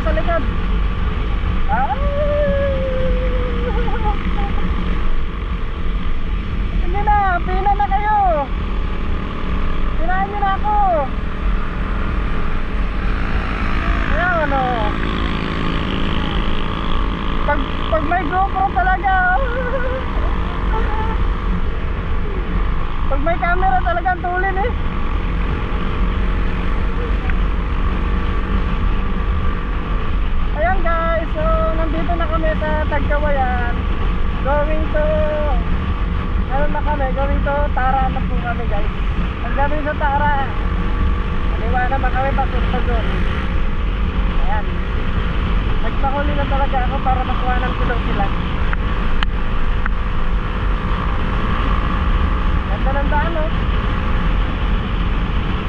sa likod. Hindi na, pina na kayo. Pinahan nyo na ako. Ayan, ano. Pag may GoPro talaga. Pag may camera talagang tulin eh. Ayan guys, so nandito na kami sa Tagkawayan. Going to going to Tara na po kami guys. Pagdating sa Tara, kaliwa naman kami papunta doon. Ayan, nagpahuli na talaga ako para makuha ng tulong sila. Ganda ng daan oh.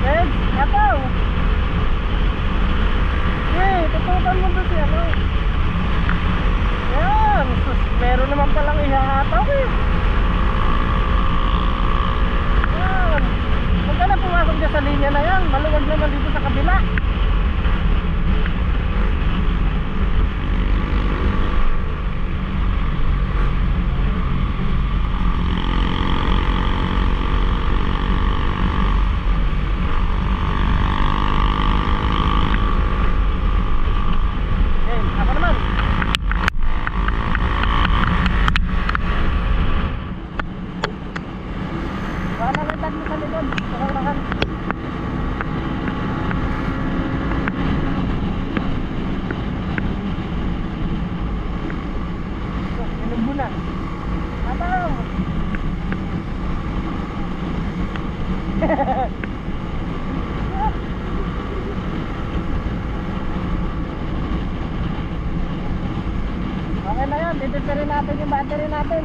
Guys, ataw. Hey, tutukan mo doon siya no. Ayan, sus, meron naman palang ihahataw eh. Ayan, huwag ka na pumasok dyan sa linya na yan. Maluwag naman dito sa kabila. Okay na yan, titipirin natin yung battery natin.